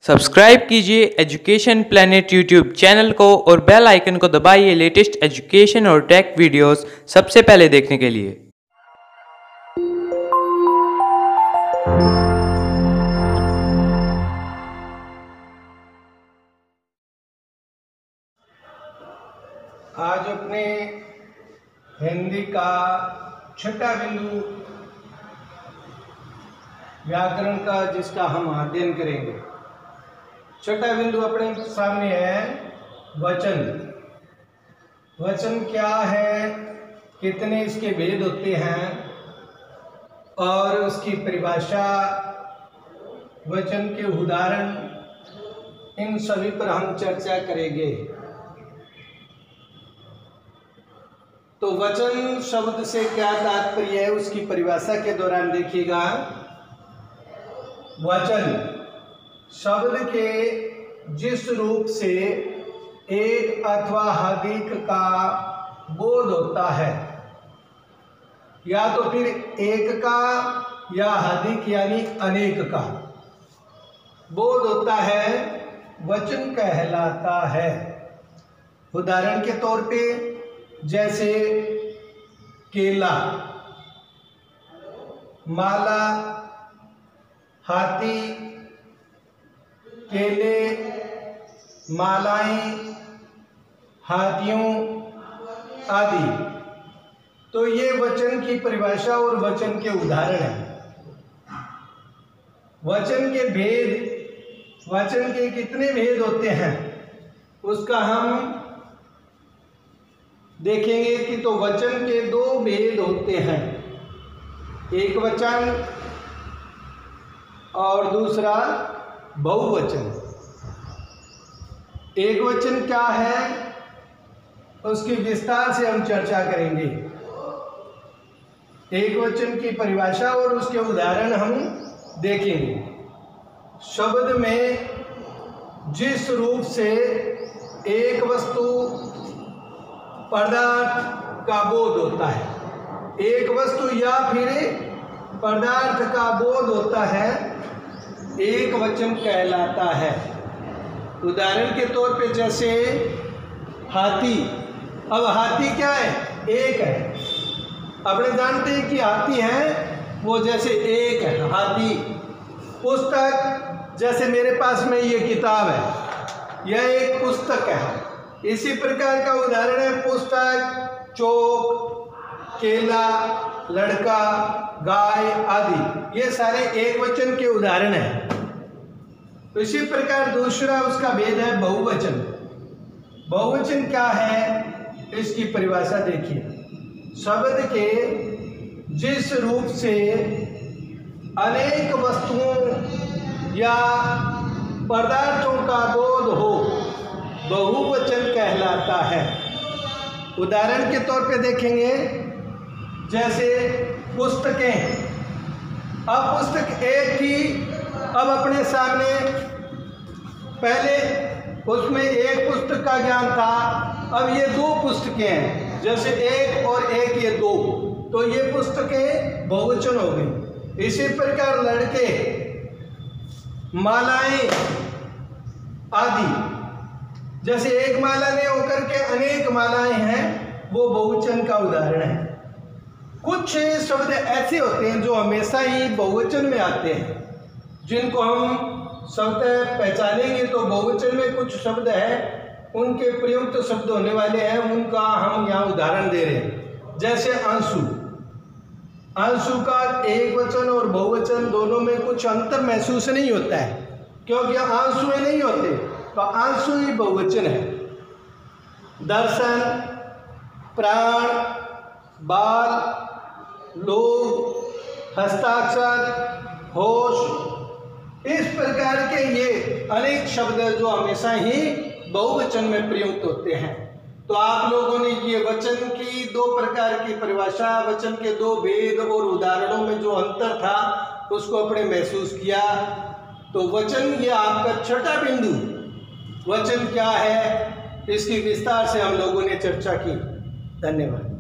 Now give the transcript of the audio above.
Subscribe कीजिए education planet YouTube channel को और बेल आइकन को दबाइए लेटेस्ट एजुकेशन और टेक वीडियोस सबसे पहले देखने के लिए। आज अपने हिंदी का छठा बिंदु व्याकरण का जिसका हम अध्ययन करेंगे। छठा बिंदु अपने सामने है वचन। वचन क्या है, कितने इसके भेद होते हैं और उसकी परिभाषा, वचन के उदाहरण, इन सभी पर हम चर्चा करेंगे। तो वचन शब्द से क्या तात्पर्य है उसकी परिभाषा के दौरान देखिएगा। वचन शब्द के जिस रूप से एक अथवा अधिक का बोध होता है, या तो फिर एक का या अधिक यानी अनेक का बोध होता है, वचन कहलाता है। उदाहरण के तौर पे जैसे केला, माला, हाथी, केले, मालाएं, हाथियों आदि। तो ये वचन की परिभाषा और वचन के उदाहरण हैं। वचन के भेद, वचन के कितने भेद होते हैं उसका हम देखेंगे कि तो वचन के दो भेद होते हैं, एक वचन और दूसरा बहुवचन। एक वचन क्या है उसकी विस्तार से हम चर्चा करेंगे। एक वचन की परिभाषा और उसके उदाहरण हम देखेंगे। शब्द में जिस रूप से एक वस्तु पदार्थ का बोध होता है, एक वस्तु या फिर पदार्थ का बोध होता है, एक वचन कहलाता है। उदाहरण के तौर पे जैसे हाथी। अब हाथी क्या है? एक है। अपने जानते हैं कि हाथी है वो जैसे एक है हाथी। पुस्तक, जैसे मेरे पास में ये किताब है, यह एक पुस्तक है। इसी प्रकार का उदाहरण है पुस्तक, चौक, केला, लड़का, गाय आदि। ये सारे एक वचन के उदाहरण हैं। इसी प्रकार दूसरा उसका भेद है बहुवचन। बहुवचन क्या है इसकी परिभाषा देखिए। शब्द के जिस रूप से अनेक वस्तुओं या पदार्थों का बोध हो, बहुवचन कहलाता है। उदाहरण के तौर पे देखेंगे जैसे पुस्तकें। अब पुस्तक एक थी, अब अपने सामने पहले उसमें एक पुस्तक का ज्ञान था, अब ये दो पुस्तकें हैं, जैसे एक और एक ये दो, तो ये पुस्तकें बहुवचन हो गई। इसी प्रकार लड़के, मालाएं आदि, जैसे एक माला ने होकर के अनेक मालाएं हैं, वो बहुवचन का उदाहरण है। कुछ शब्द ऐसे होते हैं जो हमेशा ही बहुवचन में आते हैं, जिनको हम शब्द पहचानेंगे तो बहुवचन में कुछ शब्द हैं उनके प्रयुक्त शब्द होने वाले हैं, उनका हम यहाँ उदाहरण दे रहे हैं। जैसे आंसू। आंसू का एक वचन और बहुवचन दोनों में कुछ अंतर महसूस नहीं होता है, क्योंकि आंसू नहीं होते, तो आंसू ही बहुवचन है। दर्शन, प्राण, बाल, लोग, हस्ताक्षर, होश, इस प्रकार के ये अनेक शब्द जो हमेशा ही बहुवचन में प्रयुक्त होते हैं। तो आप लोगों ने ये वचन की दो प्रकार की परिभाषा, वचन के दो भेद और उदाहरणों में जो अंतर था उसको अपने महसूस किया। तो वचन ये आपका छठा बिंदु, वचन क्या है इसकी विस्तार से हम लोगों ने चर्चा की। धन्यवाद।